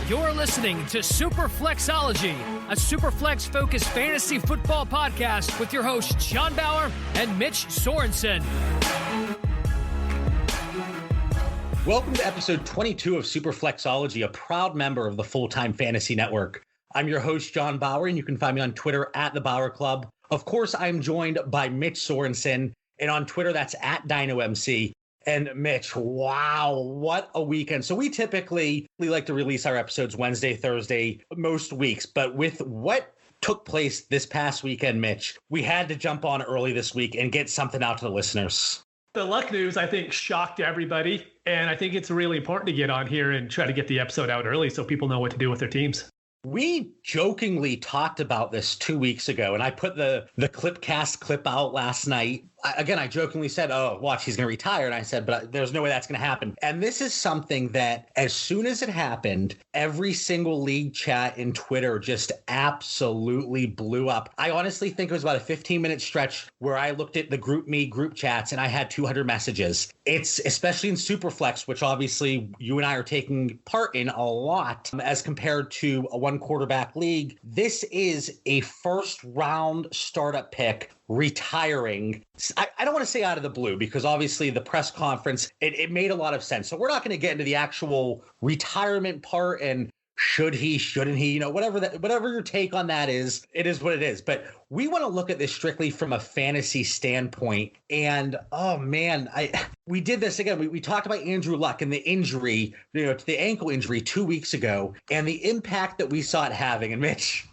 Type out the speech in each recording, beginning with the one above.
You're listening to Superflexology, a Superflex-focused fantasy football podcast with your hosts John Bauer and Mitch Sorensen. Welcome to episode 22 of Superflexology, a proud member of the Full-Time Fantasy Network. I'm your host, John Bauer, and you can find me on Twitter at The Bauer Club. Of course, I'm joined by Mitch Sorensen, and on Twitter, that's at DinoMC. And Mitch, wow, what a weekend. So we typically like to release our episodes Wednesday, Thursday, most weeks. But with what took place this past weekend, Mitch, we had to jump on early this week and get something out to the listeners. The luck news, I think, shocked everybody. And I think it's really important to get on here and try to get the episode out early so people know what to do with their teams. We jokingly talked about this 2 weeks ago, and I put the Clipcast clip out last night. I jokingly said, oh, watch, he's going to retire. And I said, but there's no way that's going to happen. And this is something that as soon as it happened, every single league chat in Twitter just absolutely blew up. I honestly think it was about a 15-minute stretch where I looked at the group chats and I had 200 messages. It's especially in Superflex, which obviously you and I are taking part in a lot as compared to a one quarterback league. This is a first round startup pick retiring. I don't want to say out of the blue because obviously the press conference, it made a lot of sense. So we're not going to get into the actual retirement part and should he, shouldn't he, whatever your take on that is, it is what it is. But we want to look at this strictly from a fantasy standpoint. And oh man, we did this again. We talked about Andrew Luck and the injury, to the ankle injury 2 weeks ago and the impact that we saw it having. And Mitch,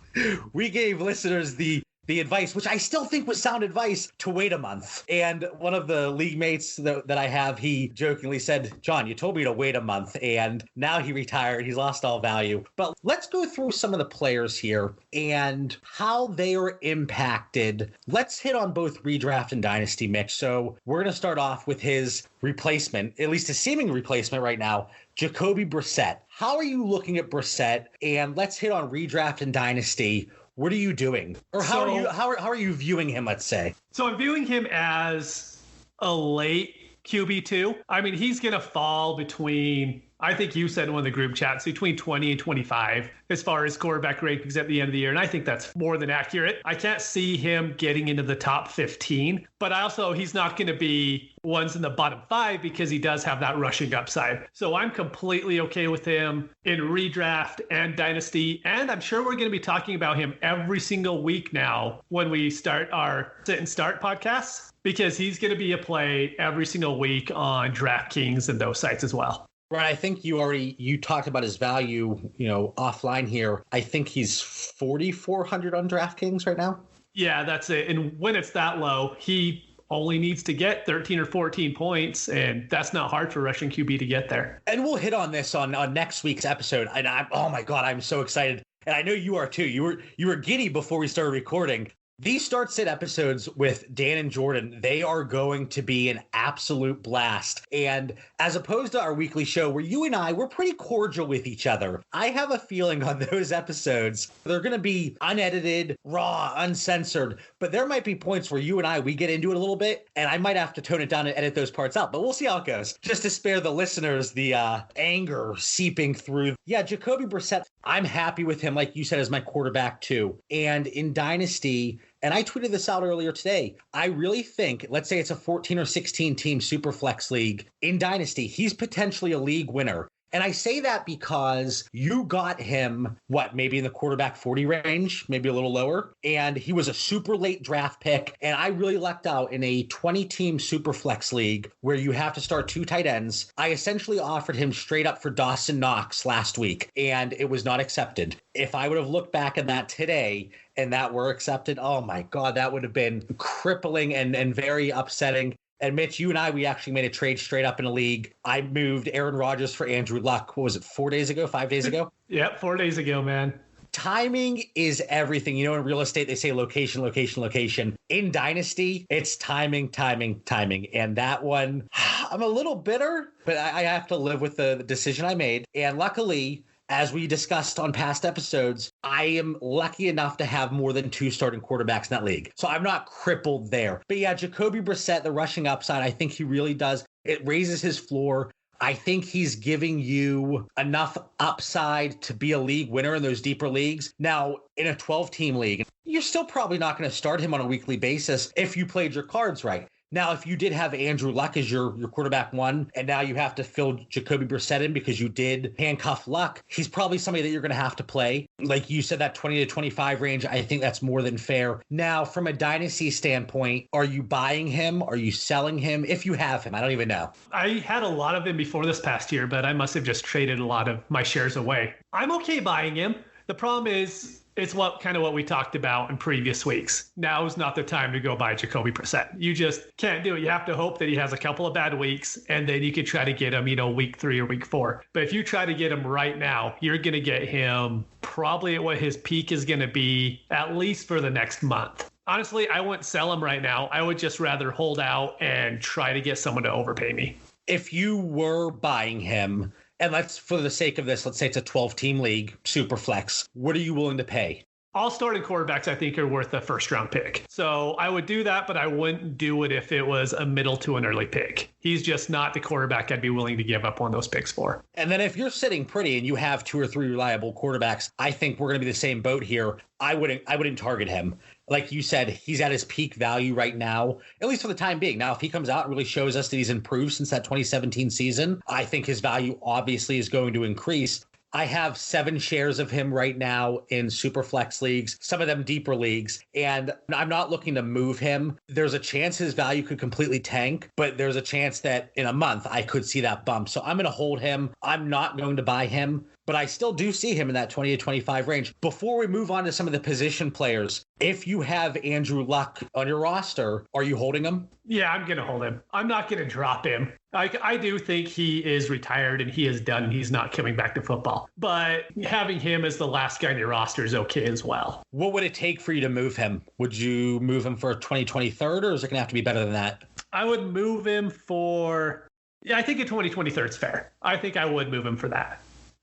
we gave listeners the advice, which I still think was sound advice, to wait a month. And one of the league mates that I have, he jokingly said, John, you told me to wait a month, and now he retired. He's lost all value. But let's go through some of the players here and how they are impacted. Let's hit on both redraft and dynasty, Mitch. So we're going to start off with his replacement, at least a seeming replacement right now, Jacoby Brissett. How are you looking at Brissett? And let's hit on redraft and dynasty. What are you doing? Or how are you viewing him, let's say? So I'm viewing him as a late QB2. I mean, he's going to fall between, I think you said in one of the group chats, between 20 and 25 as far as quarterback rankings at the end of the year. And I think that's more than accurate. I can't see him getting into the top 15, but he's not going to be ones in the bottom 5 because he does have that rushing upside. So I'm completely okay with him in redraft and dynasty. And I'm sure we're going to be talking about him every single week now when we start our sit and start podcasts, because he's going to be a play every single week on DraftKings and those sites as well. Right. I think you talked about his value, offline here. I think he's 4,400 on DraftKings right now. Yeah, that's it. And when it's that low, he only needs to get 13 or 14 points, and that's not hard for rushing QB to get there. And we'll hit on this on next week's episode. And oh my God, I'm so excited. And I know you are too. You were giddy before we started recording. These start sit episodes with Dan and Jordan, they are going to be an absolute blast. And as opposed to our weekly show where you and I, we're pretty cordial with each other, I have a feeling on those episodes, they're going to be unedited, raw, uncensored. But there might be points where you and I, we get into it a little bit, and I might have to tone it down and edit those parts out. But we'll see how it goes, just to spare the listeners the anger seeping through. Yeah, Jacoby Brissett, I'm happy with him, like you said, as my quarterback too. And in Dynasty, and I tweeted this out earlier today, I really think, let's say it's a 14 or 16 team Superflex league in Dynasty, he's potentially a league winner. And I say that because you got him, maybe in the quarterback 40 range, maybe a little lower. And he was a super late draft pick. And I really lucked out in a 20-team Superflex league where you have to start 2 tight ends. I essentially offered him straight up for Dawson Knox last week, and it was not accepted. If I would have looked back at that today and that were accepted, oh my God, that would have been crippling and very upsetting. And Mitch, you and I, we actually made a trade straight up in a league. I moved Aaron Rodgers for Andrew Luck. What was it, 4 days ago, 5 days ago? Yep, 4 days ago, man. Timing is everything. In real estate, they say location, location, location. In Dynasty, it's timing, timing, timing. And that one, I'm a little bitter, but I have to live with the decision I made. And luckily, as we discussed on past episodes, I am lucky enough to have more than 2 starting quarterbacks in that league. So I'm not crippled there. But yeah, Jacoby Brissett, the rushing upside, I think he really does. It raises his floor. I think he's giving you enough upside to be a league winner in those deeper leagues. Now, in a 12-team league, you're still probably not going to start him on a weekly basis if you played your cards right. Now, if you did have Andrew Luck as your quarterback one, and now you have to fill Jacoby Brissett in because you did handcuff Luck, he's probably somebody that you're going to have to play. Like you said, that 20 to 25 range, I think that's more than fair. Now, from a dynasty standpoint, are you buying him? Are you selling him? If you have him, I don't even know. I had a lot of him before this past year, but I must have just traded a lot of my shares away. I'm okay buying him. The problem is, it's what we talked about in previous weeks. Now is not the time to go buy Jacoby Brissett. You just can't do it. You have to hope that he has a couple of bad weeks, and then you could try to get him, week 3 or week 4. But if you try to get him right now, you're going to get him probably at what his peak is going to be, at least for the next month. Honestly, I wouldn't sell him right now. I would just rather hold out and try to get someone to overpay me. If you were buying him, and for the sake of this, let's say it's a 12-team league, super flex, what are you willing to pay? All starting quarterbacks, I think, are worth a first-round pick. So I would do that, but I wouldn't do it if it was a middle to an early pick. He's just not the quarterback I'd be willing to give up on those picks for. And then if you're sitting pretty and you have 2 or 3 reliable quarterbacks, I think we're going to be the same boat here. I wouldn't target him. Like you said, he's at his peak value right now, at least for the time being. Now, if he comes out and really shows us that he's improved since that 2017 season, I think his value obviously is going to increase. I have 7 shares of him right now in super flex leagues, some of them deeper leagues, and I'm not looking to move him. There's a chance his value could completely tank, but there's a chance that in a month I could see that bump. So I'm going to hold him. I'm not going to buy him, but I still do see him in that 20 to 25 range. Before we move on to some of the position players, if you have Andrew Luck on your roster, are you holding him? Yeah, I'm going to hold him. I'm not going to drop him. I do think he is retired and he is done. He's not coming back to football. But having him as the last guy on your roster is okay as well. What would it take for you to move him? Would you move him for a 2023rd, or is it going to have to be better than that? I would move him for, I think a 2023rd is fair. I think I would move him for that.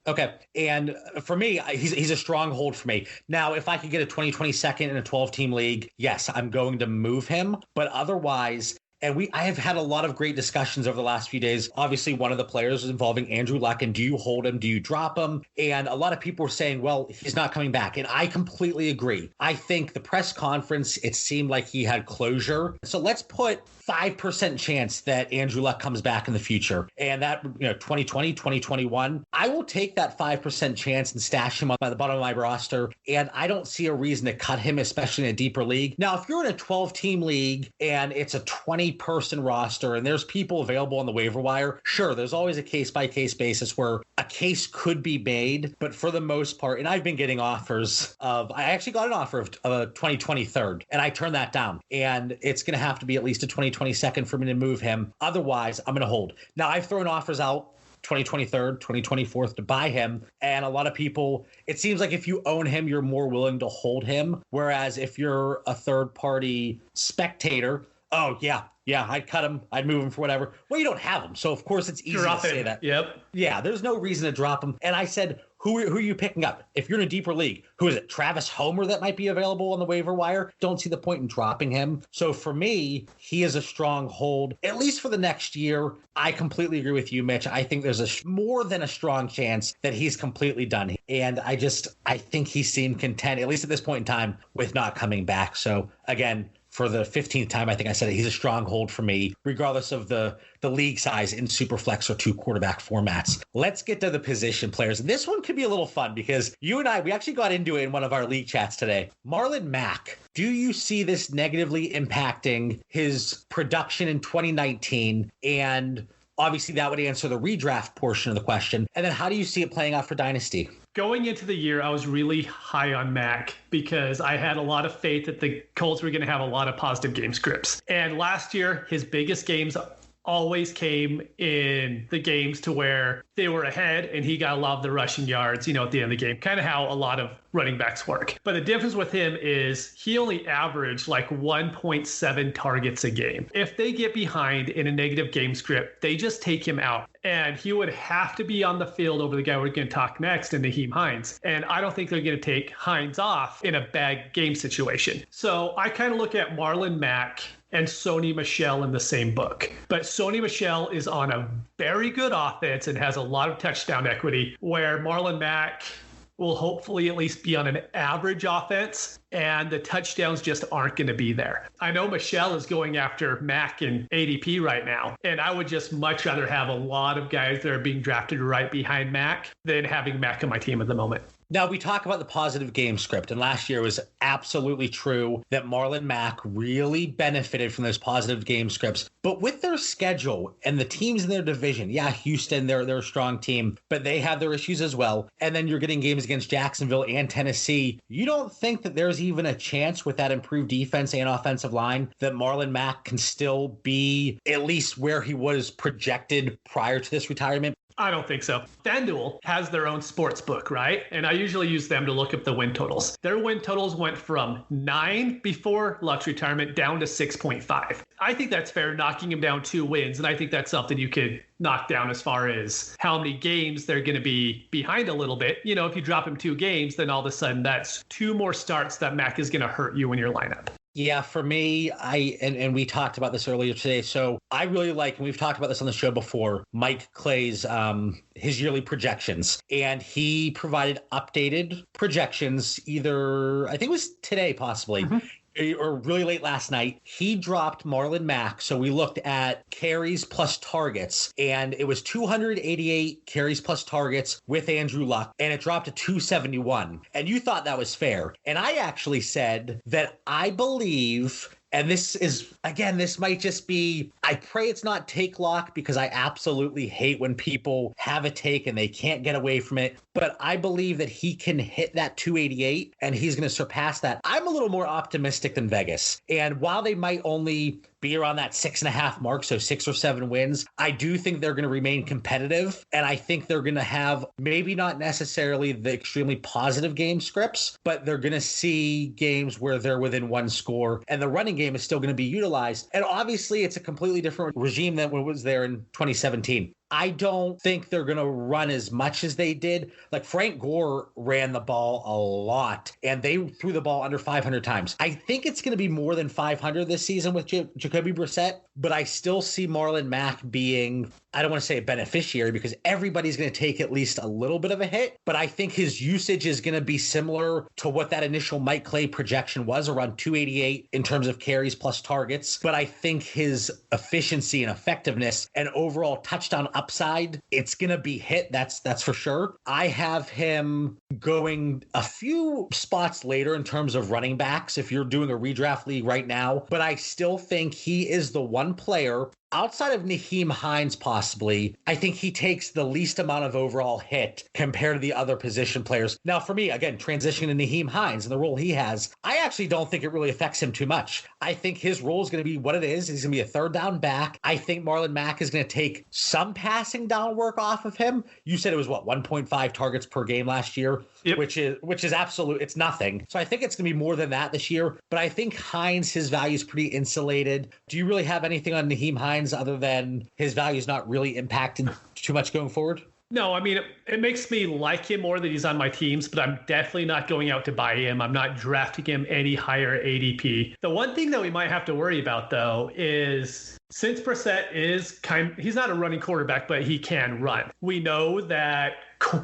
Okay. And for me, he's a strong hold for me. Now, if I could get a 2022nd in a 12-team league, yes, I'm going to move him. But otherwise, and I have had a lot of great discussions over the last few days. Obviously, one of the players is involving Andrew Luck. And do you hold him? Do you drop him? And a lot of people were saying, well, he's not coming back. And I completely agree. I think the press conference, it seemed like he had closure. So let's put 5% chance that Andrew Luck comes back in the future. And that, 2020, 2021, I will take that 5% chance and stash him on the bottom of my roster. And I don't see a reason to cut him, especially in a deeper league. Now, if you're in a 12-team league and it's a 20-person roster and there's people available on the waiver wire, sure, there's always a case-by-case basis where a case could be made. But for the most part, and I've been getting offers I actually got an offer of a 2023rd, and I turned that down. And it's going to have to be at least a 2022nd for me to move him. Otherwise, I'm going to hold. Now, I've thrown offers out 2023rd, 2024th to buy him. And a lot of people, it seems like if you own him, you're more willing to hold him. Whereas if you're a third party spectator, oh, yeah, I'd cut him. I'd move him for whatever. Well, you don't have him. So, of course, it's easy to say that. Yep. Yeah, there's no reason to drop him. And I said, who are you picking up? If you're in a deeper league, who is it? Travis Homer that might be available on the waiver wire? Don't see the point in dropping him. So for me, he is a strong hold, at least for the next year. I completely agree with you, Mitch. I think there's a more than a strong chance that he's completely done. And I think he seemed content, at least at this point in time, with not coming back. So again, for the 15th time, I think I said it, he's a strong hold for me, regardless of the league size in Superflex or 2 quarterback formats. Let's get to the position players. This one could be a little fun because you and I, we actually got into it in one of our league chats today. Marlon Mack, do you see this negatively impacting his production in 2019? And obviously that would answer the redraft portion of the question. And then how do you see it playing out for Dynasty? Going into the year, I was really high on Mac because I had a lot of faith that the Colts were going to have a lot of positive game scripts. And last year, his biggest games always came in the games to where they were ahead and he got a lot of the rushing yards, at the end of the game, kind of how a lot of running backs work. But the difference with him is he only averaged like 1.7 targets a game. If they get behind in a negative game script, they just take him out. And he would have to be on the field over the guy we're going to talk next, and Naheem Hines. And I don't think they're going to take Hines off in a bad game situation. So I kind of look at Marlon Mack and Sony Michel in the same book. But Sony Michel is on a very good offense and has a lot of touchdown equity, where Marlon Mack will hopefully at least be on an average offense, and the touchdowns just aren't going to be there. I know Michelle is going after Mack in ADP right now, and I would just much rather have a lot of guys that are being drafted right behind Mack than having Mack on my team at the moment. Now, we talk about the positive game script, and last year was absolutely true that Marlon Mack really benefited from those positive game scripts. But with their schedule and the teams in their division, yeah, Houston, they're a strong team, but they have their issues as well. And then you're getting games against Jacksonville and Tennessee. You don't think that there's even a chance with that improved defense and offensive line that Marlon Mack can still be at least where he was projected prior to this retirement? I don't think so. FanDuel has their own sports book, right? And I usually use them to look up the win totals. Their win totals went from 9 before Luck's retirement down to 6.5. I think that's fair, knocking him down 2 wins. And I think that's something you could knock down as far as how many games they're going to be behind a little bit. You know, if you drop him 2 games, then all of a sudden that's 2 more starts that Mac is going to hurt you in your lineup. Yeah, for me, and we talked about this earlier today. So I really like, and we've talked about this on the show before, Mike Clay's his yearly projections. And he provided updated projections either, I think it was today possibly. Mm-hmm. Or really late last night, he dropped Marlon Mack. So we looked at carries plus targets, and it was 288 carries plus targets with Andrew Luck, and it dropped to 271. And you thought that was fair. And I actually said that I believe, and this is, again, this might just be, I pray it's not take lock, because I absolutely hate when people have a take and they can't get away from it. But I believe that he can hit that 288 and he's going to surpass that. I'm a little more optimistic than Vegas. And while they might only be around that 6.5 mark, so 6 or 7 wins, I do think they're going to remain competitive. And I think they're going to have maybe not necessarily the extremely positive game scripts, but they're going to see games where they're within 1 score and the running game is still going to be utilized. And obviously it's a completely different regime than what was there in 2017. I don't think they're going to run as much as they did. Like Frank Gore ran the ball a lot, and they threw the ball under 500 times. I think it's going to be more than 500 this season with Jacoby Brissett, but I still see Marlon Mack being, I don't want to say a beneficiary, because everybody's going to take at least a little bit of a hit, but I think his usage is going to be similar to what that initial Mike Clay projection was, around 288 in terms of carries plus targets. But I think his efficiency and effectiveness and overall touchdown upside, it's going to be hit. That's for sure. I have him going a few spots later in terms of running backs if you're doing a redraft league right now, but I still think he is the one player outside of Nyheim Hines, possibly. I think he takes the least amount of overall hit compared to the other position players. Now, for me, again, transitioning to Nyheim Hines and the role he has, I actually don't think it really affects him too much. I think his role is going to be what it is. He's going to be a third down back. I think Marlon Mack is going to take some passing down work off of him. You said it was 1.5 targets per game last year, yep, which is absolute. It's nothing. So I think it's going to be more than that this year. But I think Hines, his value is pretty insulated. Do you really have anything on Nyheim Hines other than his value is not really impacted too much going forward? No, I mean, it makes me like him more that he's on my teams, but I'm definitely not going out to buy him. I'm not drafting him any higher ADP. The one thing that we might have to worry about, though, is since Brissett is he's not a running quarterback, but he can run. We know that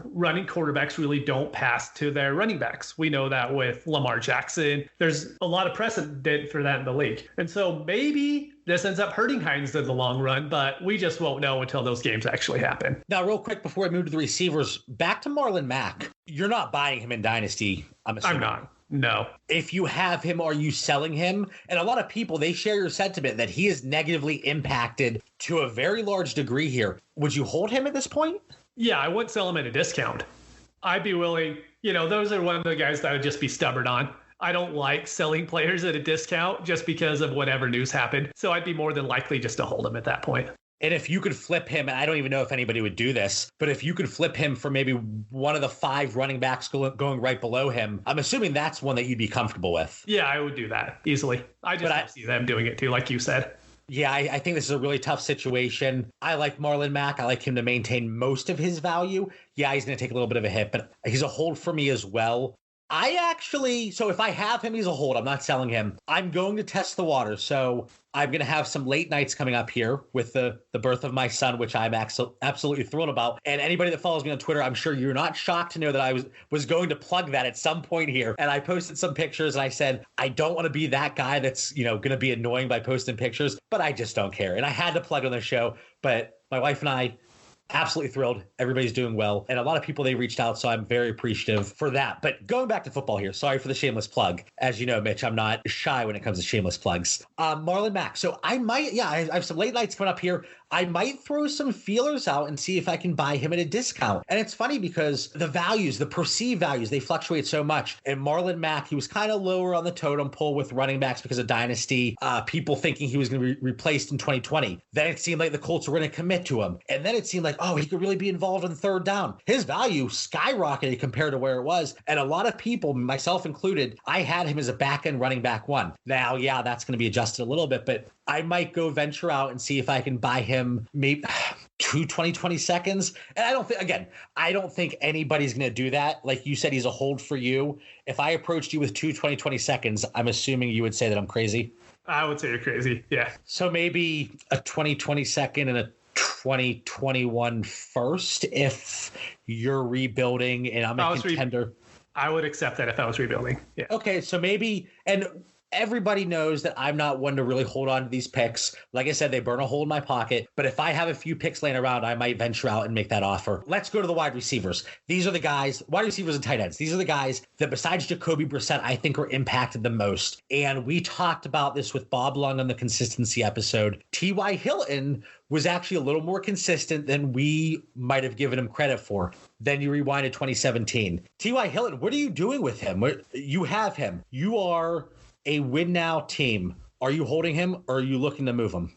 running quarterbacks really don't pass to their running backs. We know that with Lamar Jackson. There's a lot of precedent for that in the league. And so maybe this ends up hurting Hines in the long run, but we just won't know until those games actually happen. Now, real quick before I move to the receivers, back to Marlon Mack. You're not buying him in Dynasty, I'm assuming. I'm not. No. If you have him, are you selling him? And a lot of people, they share your sentiment that he is negatively impacted to a very large degree here. Would you hold him at this point? Yeah, I wouldn't sell him at a discount. I'd be willing, those are one of the guys that I would just be stubborn on. I don't like selling players at a discount just because of whatever news happened. So I'd be more than likely just to hold him at that point. And if you could flip him, and I don't even know if anybody would do this, but if you could flip him for maybe one of the 5 running backs going right below him, I'm assuming that's one that you'd be comfortable with. Yeah, I would do that easily. I just see them doing it too, like you said. Yeah, I think this is a really tough situation. I like Marlon Mack. I like him to maintain most of his value. Yeah, he's going to take a little bit of a hit, but he's a hold for me as well. So if I have him, he's a hold. I'm not selling him. I'm going to test the water. So I'm going to have some late nights coming up here with the birth of my son, which I'm absolutely thrilled about. And anybody that follows me on Twitter, I'm sure you're not shocked to know that I was going to plug that at some point here. And I posted some pictures and I said, I don't want to be that guy that's, going to be annoying by posting pictures, but I just don't care. And I had to plug on the show, but my wife and I, absolutely thrilled. Everybody's doing well. And a lot of people, they reached out. So I'm very appreciative for that. But going back to football here, sorry for the shameless plug. As you know, Mitch, I'm not shy when it comes to shameless plugs. Marlon Mack. So I have some late nights coming up here. I might throw some feelers out and see if I can buy him at a discount. And it's funny because the perceived values, they fluctuate so much. And Marlon Mack, he was kind of lower on the totem pole with running backs because of dynasty, people thinking he was going to be replaced in 2020. Then it seemed like the Colts were going to commit to him. And then it seemed like, oh, he could really be involved on third down. His value skyrocketed compared to where it was. And a lot of people, myself included, I had him as a back-end running back one. Now, yeah, that's going to be adjusted a little bit, but I might go venture out and see if I can buy him maybe 20 seconds. And I don't think anybody's going to do that. Like you said, he's a hold for you. If I approached you with 20 seconds, I'm assuming you would say that I'm crazy. I would say you're crazy. Yeah. So maybe a 20 second and a 2021 first if you're rebuilding and I'm a contender. I would accept that if I was rebuilding. Yeah. Okay, so maybe, and everybody knows that I'm not one to really hold on to these picks. Like I said, they burn a hole in my pocket. But if I have a few picks laying around, I might venture out and make that offer. Let's go to the wide receivers. These are the guys, wide receivers and tight ends. These are the guys that besides Jacoby Brissett, I think are impacted the most. And we talked about this with Bob Lung on the consistency episode. T.Y. Hilton was actually a little more consistent than we might have given him credit for. Then you rewind to 2017. T.Y. Hilton, what are you doing with him? You have him. You are a win now team. Are you holding him or are you looking to move him?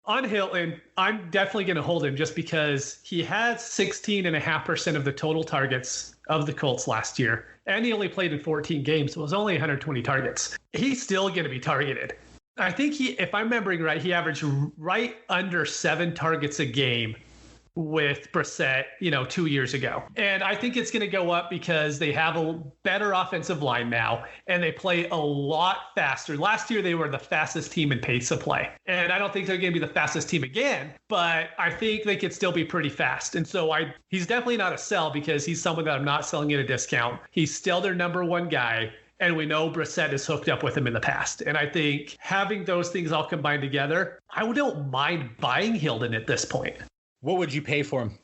On Hilton, I'm definitely going to hold him just because he had 16.5% of the total targets of the Colts last year. And he only played in 14 games, so it was only 120 targets. He's still going to be targeted. I think if I'm remembering right, he averaged right under 7 targets a game with Brissett, 2 years ago. And I think it's going to go up because they have a better offensive line now and they play a lot faster. Last year, they were the fastest team in pace of play. And I don't think they're going to be the fastest team again, but I think they could still be pretty fast. And so he's definitely not a sell because he's someone that I'm not selling at a discount. He's still their number one guy. And we know Brissett is hooked up with him in the past. And I think having those things all combined together, I don't mind buying Hilton at this point. What would you pay for him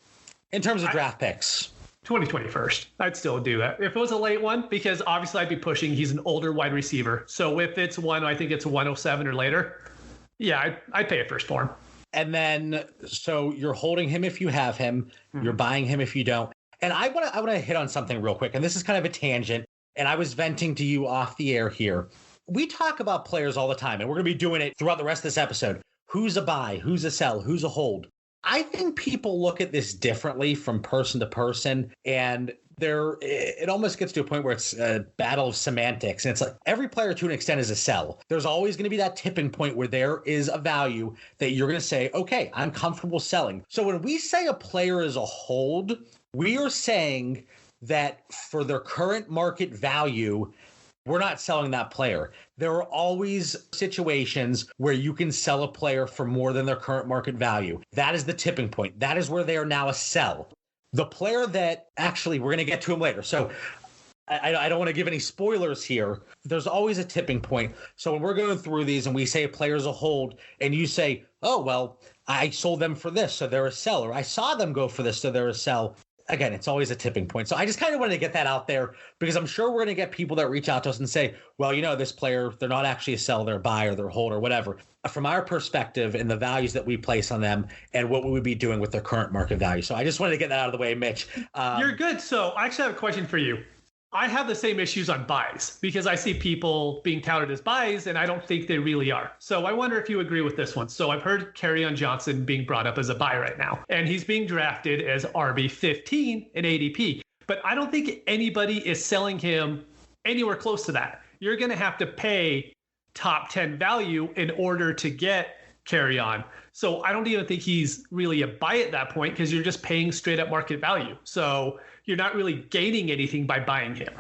in terms of draft picks? 2021st. I'd still do that. If it was a late one, because obviously I'd be pushing, he's an older wide receiver. So if it's I think it's 107 or later, yeah, I'd pay a first for him. And then, so you're holding him if you have him, you're buying him if you don't. And I want to hit on something real quick. And this is kind of a tangent. And I was venting to you off the air here. We talk about players all the time, and we're going to be doing it throughout the rest of this episode. Who's a buy? Who's a sell? Who's a hold? I think people look at this differently from person to person, and it almost gets to a point where it's a battle of semantics. And it's like every player to an extent is a sell. There's always going to be that tipping point where there is a value that you're going to say, okay, I'm comfortable selling. So when we say a player is a hold, we are saying that for their current market value, we're not selling that player. There are always situations where you can sell a player for more than their current market value. That is the tipping point. That is where they are now a sell. The player that actually, we're going to get to him later. So I don't want to give any spoilers here. There's always a tipping point. So when we're going through these and we say a player's a hold and you say, oh, well, I sold them for this, so they're a sell, or I saw them go for this, so they're a sell. Again, it's always a tipping point. So I just kind of wanted to get that out there because I'm sure we're going to get people that reach out to us and say, well, this player, they're not actually a sell, they're a buy or they're a hold or whatever. From our perspective and the values that we place on them and what we would be doing with their current market value. So I just wanted to get that out of the way, Mitch. You're good. So I actually have a question for you. I have the same issues on buys because I see people being touted as buys and I don't think they really are. So I wonder if you agree with this one. So I've heard Kerryon Johnson being brought up as a buy right now, and he's being drafted as RB15 in ADP. But I don't think anybody is selling him anywhere close to that. You're going to have to pay top 10 value in order to get Kerryon. So I don't even think he's really a buy at that point because you're just paying straight up market value. So you're not really gaining anything by buying him.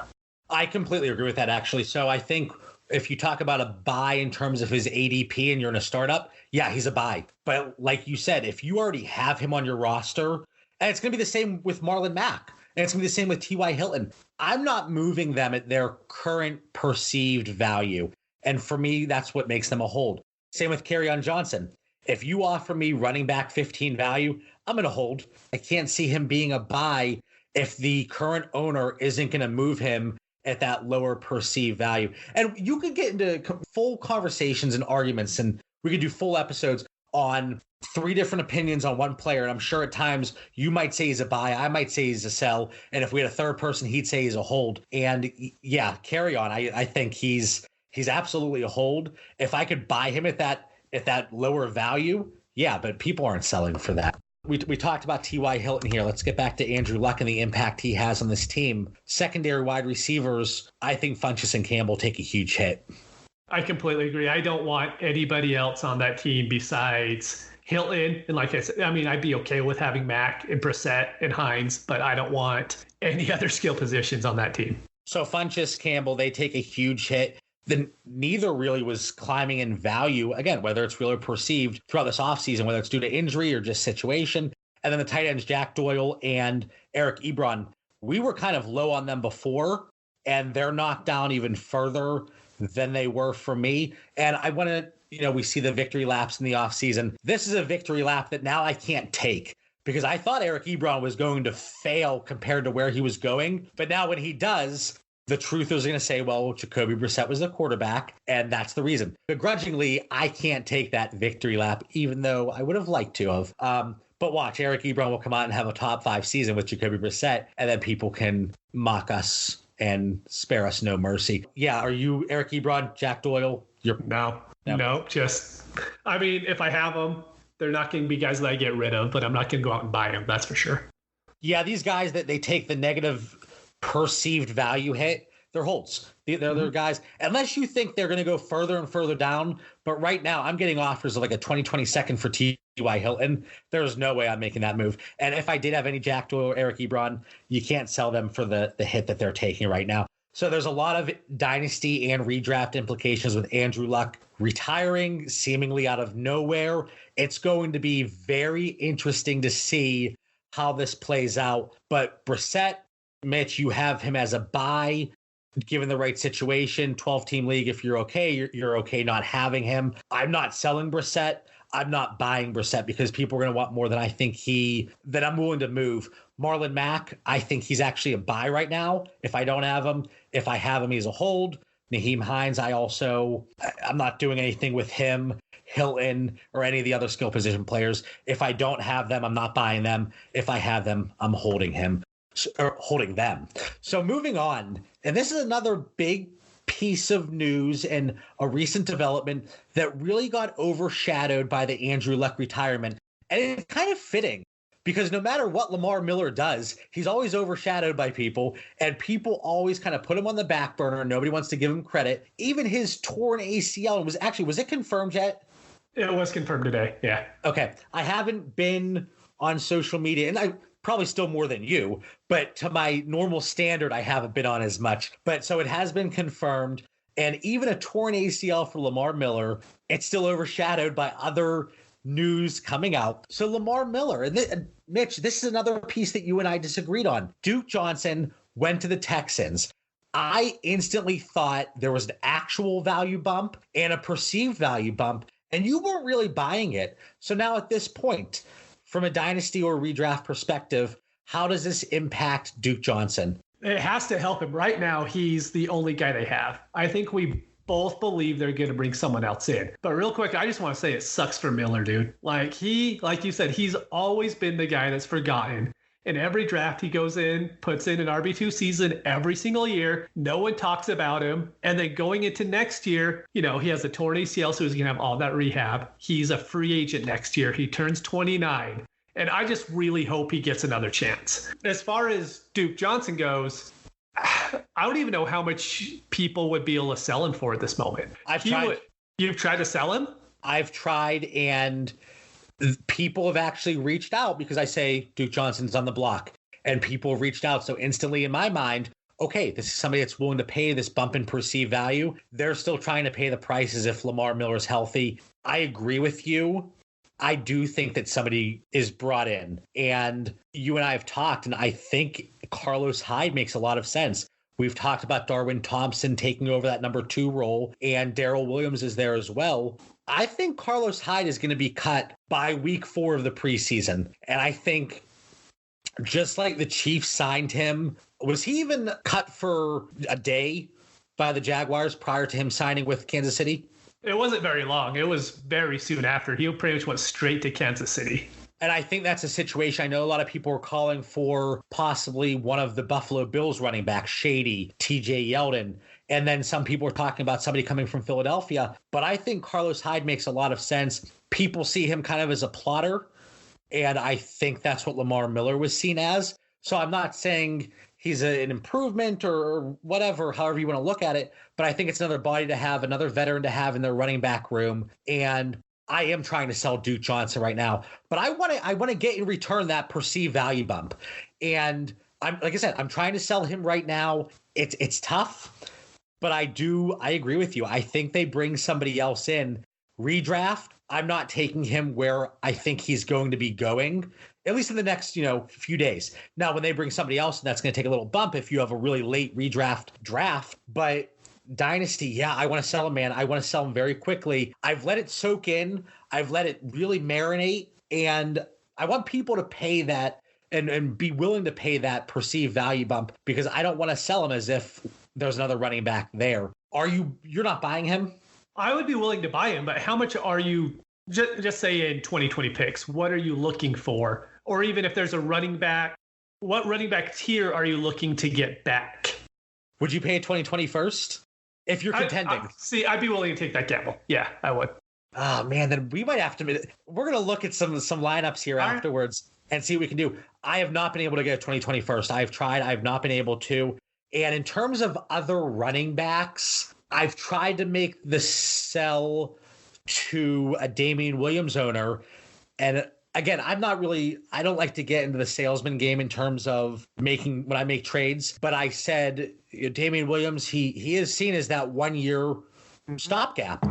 I completely agree with that, actually. So I think if you talk about a buy in terms of his ADP and you're in a startup, yeah, he's a buy. But like you said, if you already have him on your roster, and it's going to be the same with Marlon Mack, and it's going to be the same with T.Y. Hilton, I'm not moving them at their current perceived value. And for me, that's what makes them a hold. Same with Kerryon Johnson. If you offer me running back 15 value, I'm going to hold. I can't see him being a buy if the current owner isn't going to move him at that lower perceived value. And you could get into full conversations and arguments, and we could do full episodes on 3 different opinions on one player. And I'm sure at times you might say he's a buy, I might say he's a sell. And if we had a third person, he'd say he's a hold. And yeah, Kerryon. I think he's absolutely a hold. If I could buy him at that lower value, yeah, but people aren't selling for that. We talked about T.Y. Hilton here. Let's get back to Andrew Luck and the impact he has on this team. Secondary wide receivers, I think Funchess and Campbell take a huge hit. I completely agree. I don't want anybody else on that team besides Hilton. And like I said, I mean, I'd be okay with having Mack and Brissett and Hines, but I don't want any other skill positions on that team. So Funchess, Campbell, they take a huge hit. Then neither really was climbing in value, again, whether it's real or perceived throughout this offseason, whether it's due to injury or just situation. And then the tight ends, Jack Doyle and Eric Ebron, we were kind of low on them before, and they're knocked down even further than they were for me. And I want to, we see the victory laps in the offseason. This is a victory lap that now I can't take because I thought Eric Ebron was going to fail compared to where he was going. But now when he does, the truth is going to say, well, Jacoby Brissett was the quarterback, and that's the reason. Begrudgingly, I can't take that victory lap, even though I would have liked to have. But watch, Eric Ebron will come out and have a top 5 season with Jacoby Brissett, and then people can mock us and spare us no mercy. Yeah, are you Eric Ebron, Jack Doyle? No. Just, I mean, if I have them, they're not going to be guys that I get rid of, but I'm not going to go out and buy them, that's for sure. Yeah, these guys that they take the negative perceived value hit, they're holds. They're guys, unless you think they're going to go further and further down. But right now, I'm getting offers of like a 2020 second for T.Y. Hilton. There's no way I'm making that move. And if I did have any Jack Doyle or Eric Ebron, you can't sell them for the hit that they're taking right now. So there's a lot of dynasty and redraft implications with Andrew Luck retiring seemingly out of nowhere. It's going to be very interesting to see how this plays out. But Brissett, Mitch, you have him as a buy, given the right situation, 12-team league. If you're okay, you're okay not having him. I'm not selling Brissett. I'm not buying Brissett because people are going to want more than I think that I'm willing to move. Marlon Mack, I think he's actually a buy right now. If I don't have him, if I have him, he's a hold. Naheem Hines, I'm not doing anything with him, Hilton, or any of the other skill position players. If I don't have them, I'm not buying them. If I have them, I'm holding him. Or holding them. So moving on, and this is another big piece of news and a recent development that really got overshadowed by the Andrew Luck retirement. And it's kind of fitting because no matter what Lamar Miller does, he's always overshadowed by people, and people always kind of put him on the back burner. Nobody wants to give him credit. Even his torn ACL was it confirmed yet? It was confirmed today. Yeah. Okay. I haven't been on social media, and I probably still more than you, but to my normal standard, I haven't been on as much. But so it has been confirmed. And even a torn ACL for Lamar Miller, it's still overshadowed by other news coming out. So Lamar Miller, and Mitch, this is another piece that you and I disagreed on. Duke Johnson went to the Texans. I instantly thought there was an actual value bump and a perceived value bump, and you weren't really buying it. So now at this point, from a dynasty or redraft perspective, how does this impact Duke Johnson? It has to help him. Right now, he's the only guy they have. I think we both believe they're going to bring someone else in. But real quick, I just want to say it sucks for Miller, dude. Like you said, he's always been the guy that's forgotten. In every draft he goes in, puts in an RB2 season every single year. No one talks about him. And then going into next year, he has a torn ACL, so he's going to have all that rehab. He's a free agent next year. He turns 29. And I just really hope he gets another chance. As far as Duke Johnson goes, I don't even know how much people would be able to sell him for at this moment. You've tried to sell him? I've tried, and people have actually reached out because I say Duke Johnson's on the block, and people have reached out. So instantly in my mind, okay, this is somebody that's willing to pay this bump in perceived value. They're still trying to pay the prices if Lamar Miller is healthy. I agree with you. I do think that somebody is brought in, and you and I have talked, and I think Carlos Hyde makes a lot of sense. We've talked about Darwin Thompson taking over that number 2 role, and Darrell Williams is there as well. I think Carlos Hyde is going to be cut by week 4 of the preseason. And I think just like the Chiefs signed him, was he even cut for a day by the Jaguars prior to him signing with Kansas City? It wasn't very long. It was very soon after. He pretty much went straight to Kansas City. And I think that's a situation. I know a lot of people are calling for possibly one of the Buffalo Bills running backs, Shady, TJ Yeldon. And then some people are talking about somebody coming from Philadelphia. But I think Carlos Hyde makes a lot of sense. People see him kind of as a plotter. And I think that's what Lamar Miller was seen as. So I'm not saying he's an improvement or whatever, however you want to look at it. But I think it's another body to have, another veteran to have in their running back room. And I am trying to sell Duke Johnson right now. But I want to get in return that perceived value bump. And like I said, I'm trying to sell him right now. It's tough. But I agree with you. I think they bring somebody else in. Redraft, I'm not taking him where I think he's going to be going, at least in the next, few days. Now, when they bring somebody else, that's going to take a little bump if you have a really late redraft draft. But Dynasty, yeah, I want to sell him, man. I want to sell him very quickly. I've let it soak in. I've let it really marinate. And I want people to pay that and be willing to pay that perceived value bump, because I don't want to sell him as if there's another running back there. You're not buying him? I would be willing to buy him, but how much are you, just say in 2020 picks, what are you looking for? Or even if there's a running back, what running back tier are you looking to get back? Would you pay a 2020 first if you're contending? I'd be willing to take that gamble. Yeah, I would. Oh, man, then we might have to, we're going to look at some lineups here afterwards and see what we can do. I have not been able to get a 2020 first. I've tried. I've not been able to. And in terms of other running backs, I've tried to make the sell to a Damian Williams owner. And again, I don't like to get into the salesman game in terms of when I make trades. But I said, Damian Williams, he is seen as that 1 year stopgap.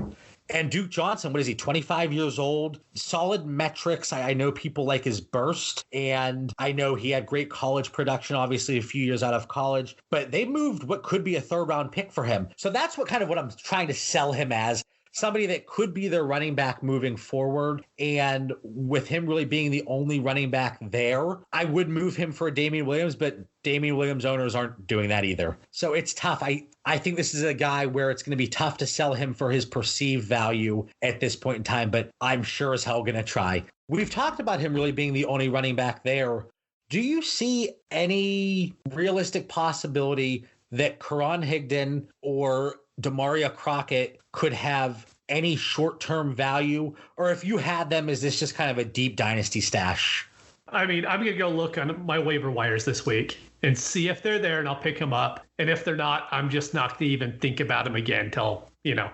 And Duke Johnson, what is he, 25 years old? Solid metrics. I know people like his burst, and I know he had great college production, obviously a few years out of college, but they moved what could be a 3rd-round pick for him. So that's what I'm trying to sell him as, somebody that could be their running back moving forward. And with him really being the only running back there, I would move him for a Damian Williams, but Damian Williams owners aren't doing that either. So it's tough. I think this is a guy where it's going to be tough to sell him for his perceived value at this point in time, but I'm sure as hell going to try. We've talked about him really being the only running back there. Do you see any realistic possibility that Karan Higdon or Demaria Crockett could have any short-term value? Or if you had them, is this just kind of a deep dynasty stash? I mean, I'm going to go look on my waiver wires this week and see if they're there, and I'll pick them up. And if they're not, I'm just not going to even think about them again until,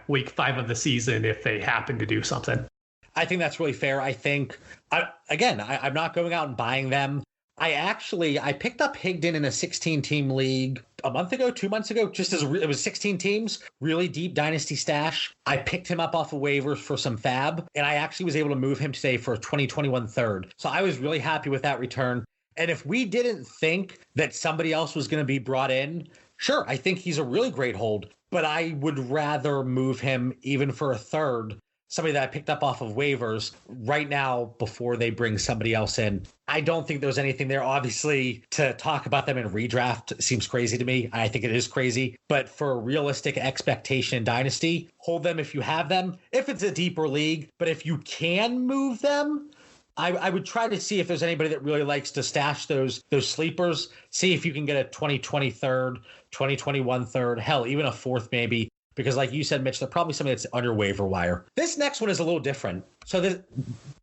week 5 of the season if they happen to do something. I think that's really fair. I think, I'm not going out and buying them. I picked up Higdon in a 16-team league a month ago, 2 months ago, just as it was 16 teams, really deep dynasty stash. I picked him up off of waivers for some fab, and I actually was able to move him today for a 2021 3rd. So I was really happy with that return. And if we didn't think that somebody else was going to be brought in, sure, I think he's a really great hold, but I would rather move him even for a 3rd, somebody that I picked up off of waivers right now before they bring somebody else in. I don't think there's anything there. Obviously, to talk about them in redraft seems crazy to me. I think it is crazy. But for a realistic expectation in Dynasty, hold them if you have them, if it's a deeper league. But if you can move them, I would try to see if there's anybody that really likes to stash those sleepers. See if you can get a 2020 3rd, 2021 3rd, hell, even a 4th maybe. Because like you said, Mitch, they're probably somebody that's under waiver wire. This next one is a little different. So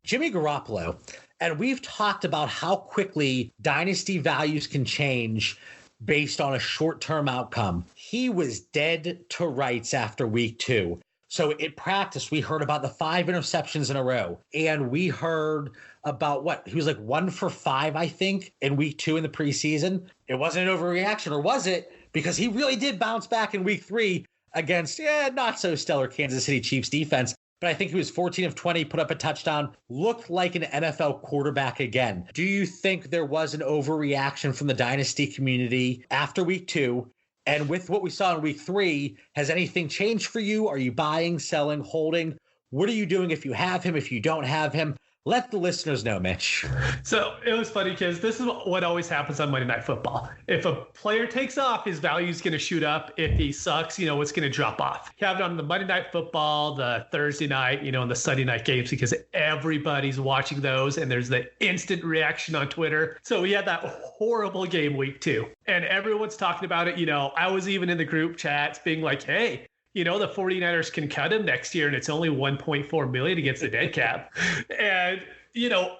Jimmy Garoppolo, and we've talked about how quickly dynasty values can change based on a short-term outcome. He was dead to rights after week 2. So at practice, we heard about the 5 interceptions in a row. And we heard about what? He was like 1 for 5, I think, in week 2 in the preseason. It wasn't an overreaction, or was it? Because he really did bounce back in week 3 against, not so stellar Kansas City Chiefs defense. But I think he was 14 of 20, put up a touchdown, looked like an NFL quarterback again. Do you think there was an overreaction from the dynasty community after week 2? And with what we saw in week 3, has anything changed for you? Are you buying, selling, holding? What are you doing if you have him, if you don't have him? Let the listeners know, Mitch. So it was funny because this is what always happens on Monday Night Football. If a player takes off, his value is going to shoot up. If he sucks, it's going to drop off. You have it on the Monday Night Football, the Thursday night, and the Sunday night games because everybody's watching those and there's the instant reaction on Twitter. So we had that horrible game week 2 and everyone's talking about it. I was even in the group chats being like, hey, the 49ers can cut him next year and it's only $1.4 million against the dead cap. And,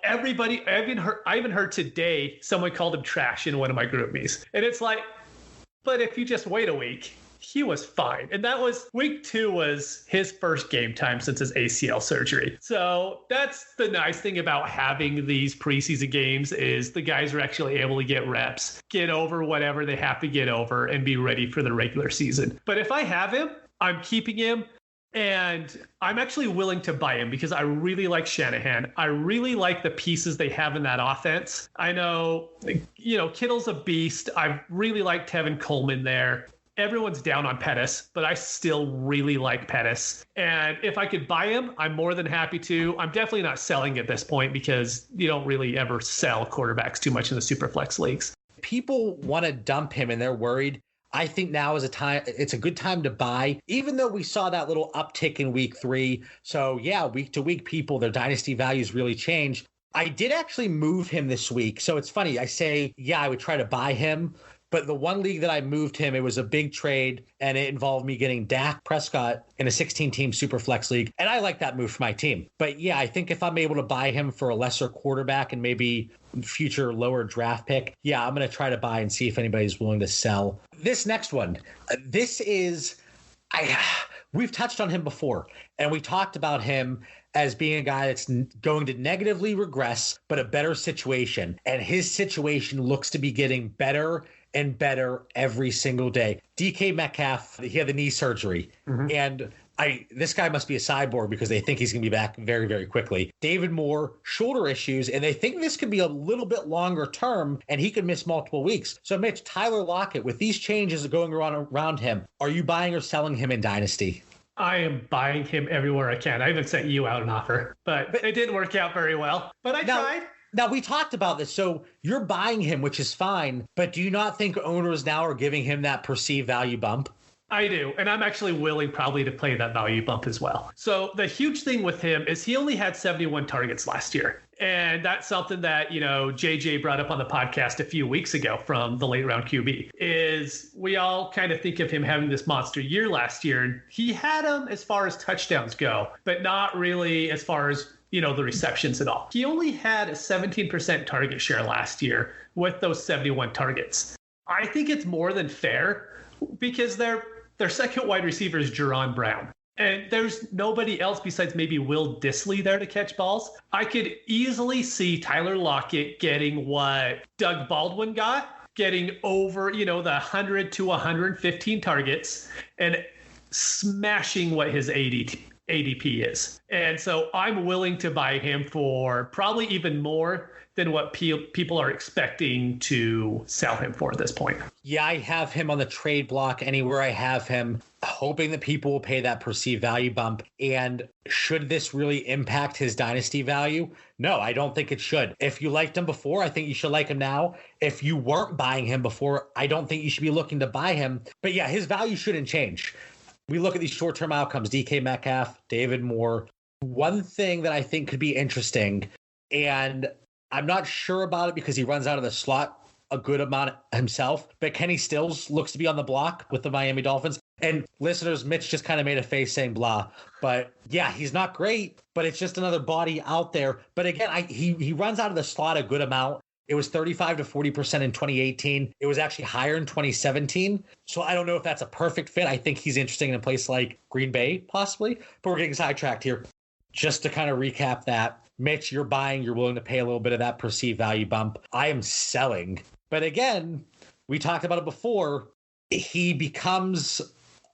everybody, I even heard today someone called him trash in one of my group me's. And it's like, but if you just wait a week, he was fine. And that was week 2 was his first game time since his ACL surgery. So that's the nice thing about having these preseason games is the guys are actually able to get reps, get over whatever they have to get over and be ready for the regular season. But if I have him, I'm keeping him, and I'm actually willing to buy him because I really like Shanahan. I really like the pieces they have in that offense. I know, Kittle's a beast. I really like Tevin Coleman there. Everyone's down on Pettis, but I still really like Pettis. And if I could buy him, I'm more than happy to. I'm definitely not selling at this point because you don't really ever sell quarterbacks too much in the Superflex leagues. People want to dump him and they're worried. I think now is it's a good time to buy, even though we saw that little uptick in week 3. So yeah, week to week, their dynasty values really change. I did actually move him this week. So it's funny. I say, I would try to buy him. But the one league that I moved him, it was a big trade, and it involved me getting Dak Prescott in a 16-team Superflex league. And I like that move for my team. But yeah, I think if I'm able to buy him for a lesser quarterback and maybe future lower draft pick, I'm going to try to buy and see if anybody's willing to sell. This next one, we've touched on him before, and we talked about him as being a guy that's going to negatively regress, but a better situation. And his situation looks to be getting better and better every single day. DK Metcalf, he had the knee surgery. Mm-hmm. And this guy must be a cyborg because they think he's going to be back very, very quickly. David Moore, shoulder issues, and they think this could be a little bit longer term, and he could miss multiple weeks. So, Mitch, Tyler Lockett, with these changes going around him, are you buying or selling him in Dynasty? I am buying him everywhere I can. I even sent you out an offer, but it didn't work out very well. But I tried. Now, we talked about this. So you're buying him, which is fine. But do you not think owners now are giving him that perceived value bump? I do. And I'm actually willing probably to play that value bump as well. So the huge thing with him is he only had 71 targets last year. And that's something that, JJ brought up on the podcast a few weeks ago from the late round QB is we all kind of think of him having this monster year last year. He had him as far as touchdowns go, but not really as far as the receptions at all. He only had a 17% target share last year with those 71 targets. I think it's more than fair because their second wide receiver is Jerron Brown. And there's nobody else besides maybe Will Dissly there to catch balls. I could easily see Tyler Lockett getting what Doug Baldwin got, getting over, the 100 to 115 targets and smashing what his ADP is. And so I'm willing to buy him for probably even more than what people are expecting to sell him for at this point. Yeah, I have him on the trade block anywhere I have him, hoping that people will pay that perceived value bump. And should this really impact his dynasty value? No, I don't think it should. If you liked him before, I think you should like him now. If you weren't buying him before, I don't think you should be looking to buy him. But yeah, his value shouldn't change. We look at these short-term outcomes, DK Metcalf, David Moore. One thing that I think could be interesting, and I'm not sure about it because he runs out of the slot a good amount himself, but Kenny Stills looks to be on the block with the Miami Dolphins. And listeners, Mitch just kind of made a face saying blah. But yeah, he's not great, but it's just another body out there. But again, he runs out of the slot a good amount. It was 35 to 40% in 2018. It was actually higher in 2017. So I don't know if that's a perfect fit. I think he's interesting in a place like Green Bay, possibly. But we're getting sidetracked here. Just to kind of recap that, Mitch, you're buying, you're willing to pay a little bit of that perceived value bump. I am selling. But again, we talked about it before. He becomes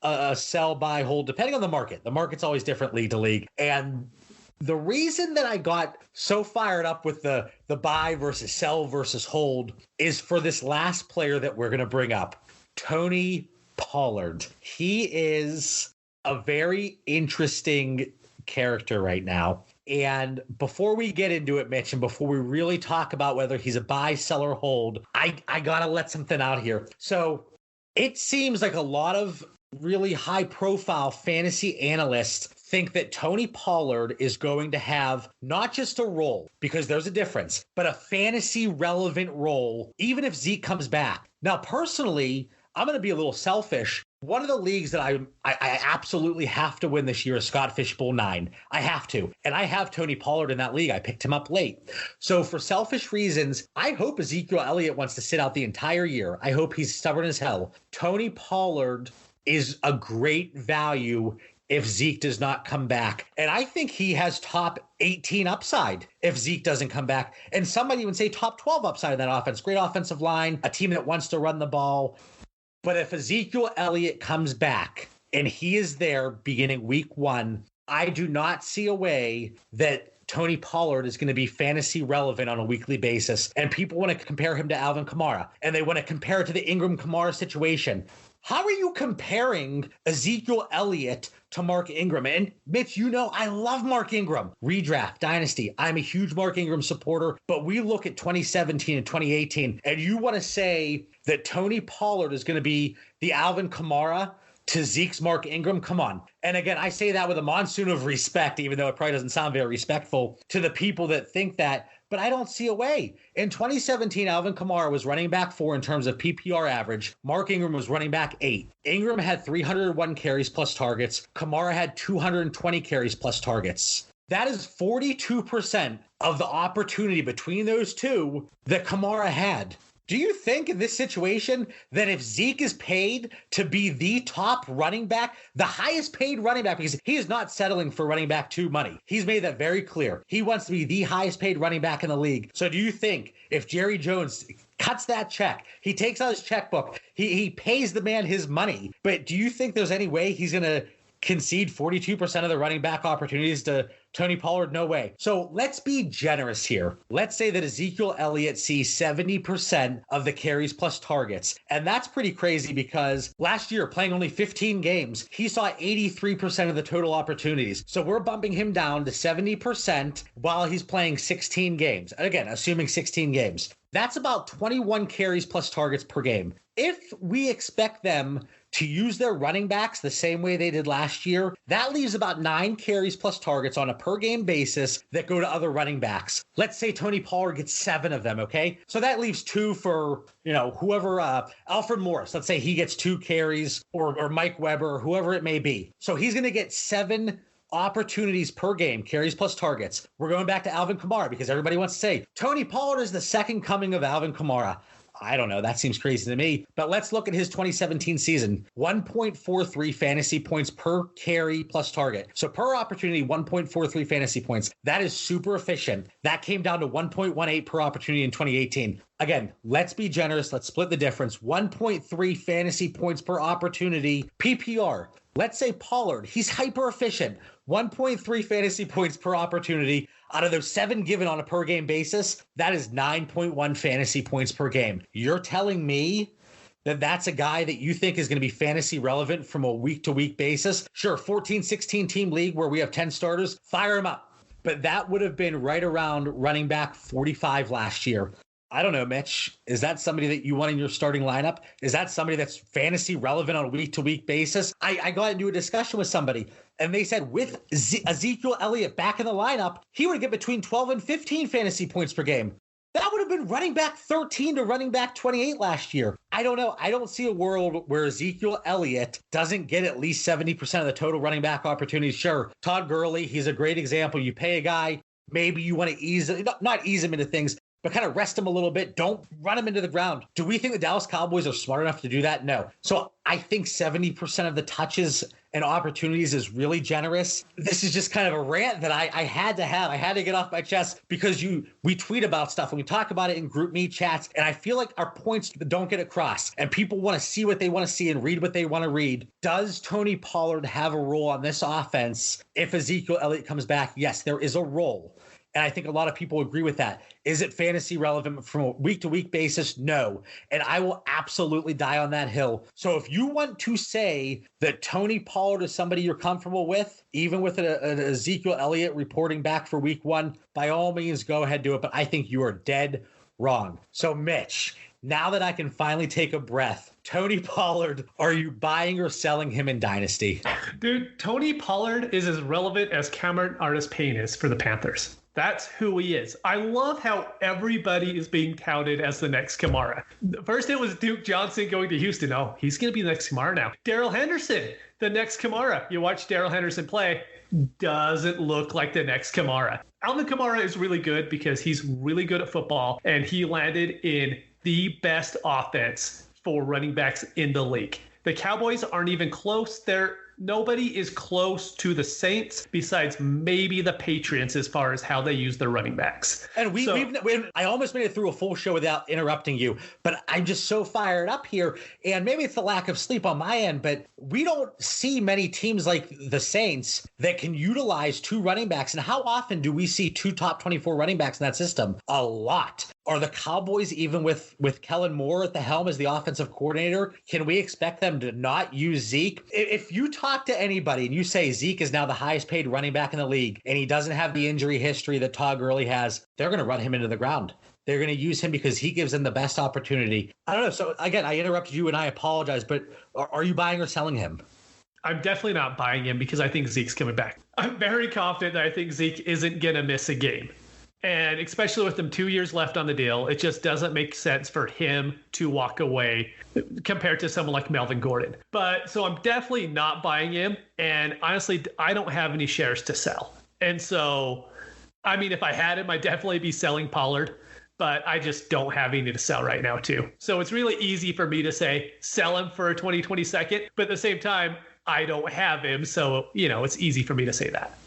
a sell, buy, hold, depending on the market. The market's always different league to league. And the reason that I got so fired up with the buy versus sell versus hold is for this last player that we're going to bring up, Tony Pollard. He is a very interesting character right now. And before we get into it, Mitch, and before we really talk about whether he's a buy, sell, or hold, I got to let something out here. So it seems like a lot of really high-profile fantasy analysts think that Tony Pollard is going to have not just a role, because there's a difference, but a fantasy-relevant role, even if Zeke comes back. Now, personally, I'm going to be a little selfish. One of the leagues that I absolutely have to win this year is Scott Fishbowl 9. I have to. And I have Tony Pollard in that league. I picked him up late. So for selfish reasons, I hope Ezekiel Elliott wants to sit out the entire year. I hope he's stubborn as hell. Tony Pollard is a great value if Zeke does not come back. And I think he has top 18 upside if Zeke doesn't come back. And somebody would say top 12 upside in that offense. Great offensive line, a team that wants to run the ball. But if Ezekiel Elliott comes back and he is there beginning week 1, I do not see a way that Tony Pollard is going to be fantasy relevant on a weekly basis. And people want to compare him to Alvin Kamara, and they want to compare it to the Ingram Kamara situation. How are you comparing Ezekiel Elliott to Mark Ingram? And Mitch, you know, I love Mark Ingram. Redraft, Dynasty. I'm a huge Mark Ingram supporter, but we look at 2017 and 2018, and you want to say that Tony Pollard is going to be the Alvin Kamara to Zeke's Mark Ingram? Come on. And again, I say that with a monsoon of respect, even though it probably doesn't sound very respectful to the people that think that, but I don't see a way. In 2017, Alvin Kamara was running back 4 in terms of PPR average. Mark Ingram was running back 8. Ingram had 301 carries plus targets. Kamara had 220 carries plus targets. That is 42% of the opportunity between those two that Kamara had. Do you think in this situation that if Zeke is paid to be the top running back, the highest paid running back, because he is not settling for running back 2 money. He's made that very clear. He wants to be the highest paid running back in the league. So do you think if Jerry Jones cuts that check, he takes out his checkbook, he pays the man his money, but do you think there's any way he's going to concede 42% of the running back opportunities to Tony Pollard? No way. So let's be generous here. Let's say that Ezekiel Elliott sees 70% of the carries plus targets. And that's pretty crazy because last year, playing only 15 games, he saw 83% of the total opportunities. So we're bumping him down to 70% while he's playing 16 games. Again, assuming 16 games. That's about 21 carries plus targets per game. If we expect them to use their running backs the same way they did last year, that leaves about 9 carries plus targets on a per game basis that go to other running backs. Let's say Tony Pollard gets 7 of them, okay? So that leaves 2 for, whoever, Alfred Morris. Let's say he gets 2 carries or Mike Weber or whoever it may be. So he's going to get 7 opportunities per game, carries plus targets. We're going back to Alvin Kamara because everybody wants to say Tony Pollard is the second coming of Alvin Kamara. I don't know. That seems crazy to me. But let's look at his 2017 season. 1.43 fantasy points per carry plus target. So per opportunity, 1.43 fantasy points. That is super efficient. That came down to 1.18 per opportunity in 2018. Again, let's be generous. Let's split the difference. 1.3 fantasy points per opportunity PPR. Let's say Pollard, he's hyper efficient. 1.3 fantasy points per opportunity. Out of those 7 given on a per game basis, that is 9.1 fantasy points per game. You're telling me that that's a guy that you think is going to be fantasy relevant from a week to week basis? Sure, 14, 16 team league where we have 10 starters, fire him up. But that would have been right around running back 45 last year. I don't know, Mitch. Is that somebody that you want in your starting lineup? Is that somebody that's fantasy relevant on a week-to-week basis? I got into a discussion with somebody, and they said with Ezekiel Elliott back in the lineup, he would get between 12 and 15 fantasy points per game. That would have been running back 13 to running back 28 last year. I don't know. I don't see a world where Ezekiel Elliott doesn't get at least 70% of the total running back opportunities. Sure, Todd Gurley, he's a great example. You pay a guy, maybe you want to not ease him into things, but kind of rest him a little bit. Don't run him into the ground. Do we think the Dallas Cowboys are smart enough to do that? No. So I think 70% of the touches and opportunities is really generous. This is just kind of a rant that I had to have. I had to get off my chest because we tweet about stuff and we talk about it in group me chats. And I feel like our points don't get across and people want to see what they want to see and read what they want to read. Does Tony Pollard have a role on this offense if Ezekiel Elliott comes back? Yes, there is a role. And I think a lot of people agree with that. Is it fantasy relevant from a week-to-week basis? No. And I will absolutely die on that hill. So if you want to say that Tony Pollard is somebody you're comfortable with, even with an Ezekiel Elliott reporting back for week 1, by all means, go ahead, do it. But I think you are dead wrong. So Mitch, now that I can finally take a breath, Tony Pollard, are you buying or selling him in Dynasty? Dude, Tony Pollard is as relevant as Cameron Artis-Payne is for the Panthers. That's who he is. I love how everybody is being touted as the next Kamara. First, it was Duke Johnson going to Houston. Oh, he's going to be the next Kamara now. Darrell Henderson, the next Kamara. You watch Darrell Henderson play, doesn't look like the next Kamara. Alvin Kamara is really good because he's really good at football, and he landed in the best offense for running backs in the league. The Cowboys aren't even close. Nobody is close to the Saints besides maybe the Patriots as far as how they use their running backs. And I almost made it through a full show without interrupting you, but I'm just so fired up here. And maybe it's the lack of sleep on my end, but we don't see many teams like the Saints that can utilize 2 running backs. And how often do we see 2 top 24 running backs in that system? A lot. Are the Cowboys, even with Kellen Moore at the helm as the offensive coordinator, can we expect them to not use Zeke? If you talk to anybody and you say Zeke is now the highest paid running back in the league and he doesn't have the injury history that Todd Gurley has, they're going to run him into the ground. They're going to use him because he gives them the best opportunity. I don't know. So again, I interrupted you and I apologize, but are you buying or selling him? I'm definitely not buying him because I think Zeke's coming back. I'm very confident that I think Zeke isn't going to miss a game. And especially with them 2 years left on the deal, it just doesn't make sense for him to walk away compared to someone like Melvin Gordon. But so I'm definitely not buying him. And honestly, I don't have any shares to sell. And so, I mean, if I had him, I'd definitely be selling Pollard. But I just don't have any to sell right now, too. So it's really easy for me to say sell him for a 2022nd. But at the same time, I don't have him. So, it's easy for me to say that.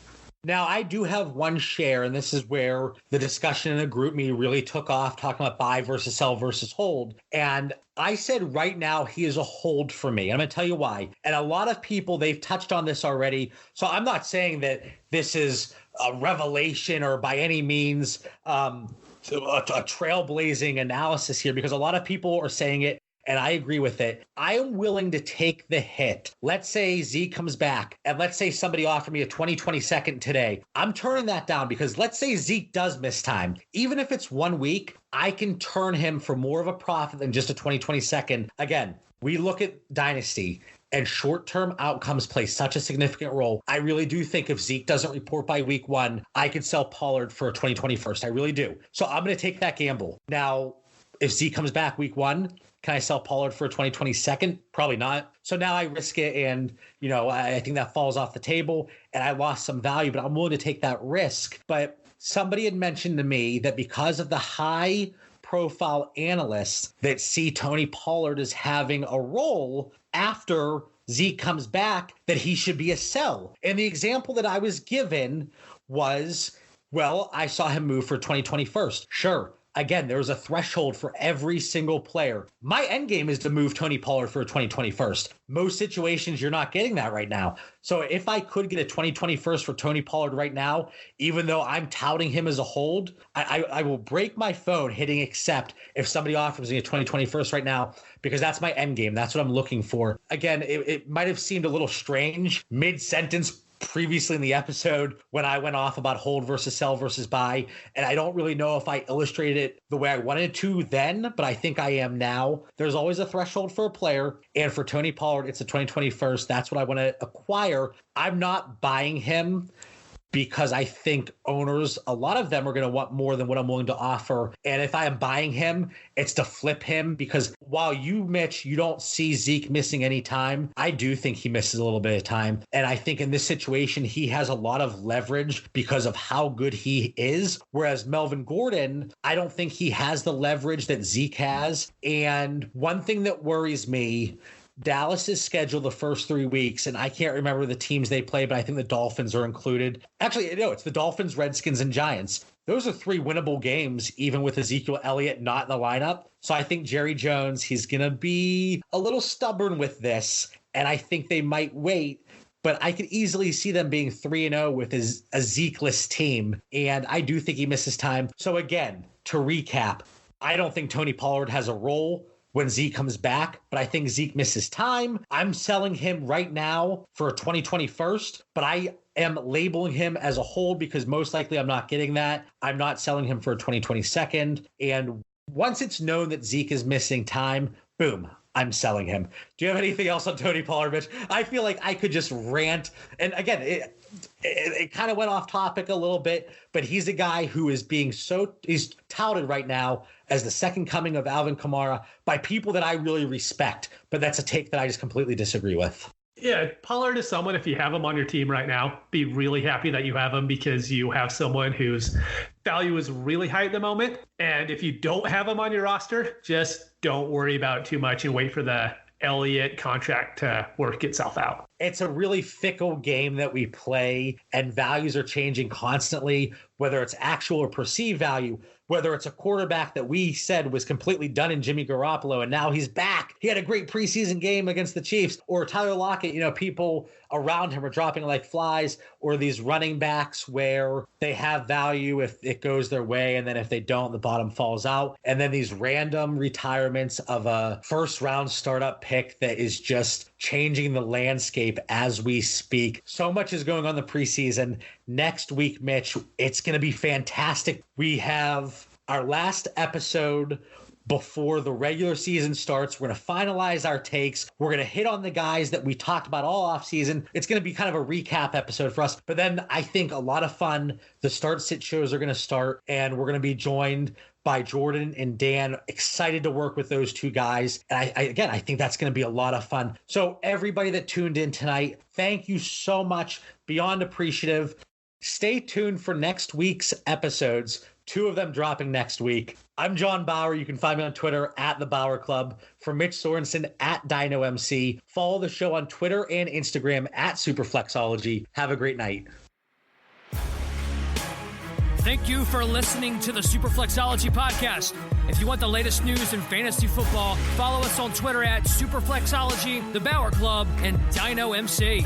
Now, I do have one share, and this is where the discussion in the group me really took off, talking about buy versus sell versus hold. And I said right now he is a hold for me. I'm going to tell you why. And a lot of people, they've touched on this already. So I'm not saying that this is a revelation or by any means a trailblazing analysis here, because a lot of people are saying it. And I agree with it. I am willing to take the hit. Let's say Zeke comes back, and let's say somebody offered me a 2022nd today. I'm turning that down because let's say Zeke does miss time. Even if it's 1 week, I can turn him for more of a profit than just a 2022nd. Again, we look at Dynasty, and short-term outcomes play such a significant role. I really do think if Zeke doesn't report by week 1, I could sell Pollard for a 2021st. I really do. So I'm going to take that gamble. Now, if Zeke comes back week 1, can I sell Pollard for a 2022nd? Probably not. So now I risk it, and I think that falls off the table, and I lost some value, but I'm willing to take that risk. But somebody had mentioned to me that because of the high-profile analysts that see Tony Pollard as having a role after Zeke comes back, that he should be a sell. And the example that I was given was, well, I saw him move for 2021st. Sure. Again, there's a threshold for every single player. My end game is to move Tony Pollard for a 2021st. Most situations, you're not getting that right now. So if I could get a 2021st for Tony Pollard right now, even though I'm touting him as a hold, I will break my phone hitting accept if somebody offers me a 2021st right now, because that's my end game. That's what I'm looking for. Again, it might have seemed a little strange mid-sentence previously in the episode when I went off about hold versus sell versus buy. And I don't really know if I illustrated it the way I wanted to then, but I think I am now. There's always a threshold for a player. And for Tony Pollard, it's a 2021st. That's what I want to acquire. I'm not buying him because I think owners, a lot of them are going to want more than what I'm willing to offer. And if I am buying him, it's to flip him, because while you, Mitch, you don't see Zeke missing any time, I do think he misses a little bit of time. And I think in this situation, he has a lot of leverage because of how good he is. Whereas Melvin Gordon, I don't think he has the leverage that Zeke has. And one thing that worries me, Dallas is scheduled the first 3 weeks, and I can't remember the teams they play, but I think the Dolphins are included. Actually, no, it's the Dolphins, Redskins, and Giants. Those are 3 winnable games, even with Ezekiel Elliott not in the lineup. So I think Jerry Jones, he's going to be a little stubborn with this, and I think they might wait. But I could easily see them being 3-0 with a Zeke-less team, and I do think he misses time. So again, to recap, I don't think Tony Pollard has a role when Zeke comes back, but I think Zeke misses time. I'm selling him right now for a 2020 first, but I am labeling him as a hold because most likely I'm not getting that. I'm not selling him for a 2020 second. And once it's known that Zeke is missing time, boom, I'm selling him. Do you have anything else on Tony Pollard, Mitch? I feel like I could just rant. And again, it kind of went off topic a little bit, but he's a guy who is he's touted right now as the second coming of Alvin Kamara by people that I really respect. But that's a take that I just completely disagree with. Yeah, Pollard is someone, if you have him on your team right now, be really happy that you have him because you have someone whose value is really high at the moment. And if you don't have him on your roster, just don't worry about it too much and wait for the Elliott contract to work itself out. It's a really fickle game that we play, and values are changing constantly, whether it's actual or perceived value, whether it's a quarterback that we said was completely done in Jimmy Garoppolo and now he's back. He had a great preseason game against the Chiefs, or Tyler Lockett, people around him are dropping like flies, or these running backs where they have value if it goes their way, and then if they don't, the bottom falls out. And then these random retirements of a first round startup pick that is just changing the landscape as we speak. So much is going on in the preseason. Next week, Mitch, it's going to be fantastic. We have our last episode before the regular season starts. We're going to finalize our takes. We're going to hit on the guys that we talked about all offseason. It's going to be kind of a recap episode for us. But then I think a lot of fun. The start-sit shows are going to start, and we're going to be joined by Jordan and Dan. Excited to work with those two guys. And I think that's going to be a lot of fun. So everybody that tuned in tonight, thank you so much. Beyond appreciative. Stay tuned for next week's episodes. 2 of them dropping next week. I'm John Bauer. You can find me on Twitter at The Bauer Club. For Mitch Sorensen at DinoMC. Follow the show on Twitter and Instagram at Superflexology. Have a great night. Thank you for listening to the Superflexology podcast. If you want the latest news in fantasy football, follow us on Twitter at Superflexology, The Bauer Club, and DinoMC.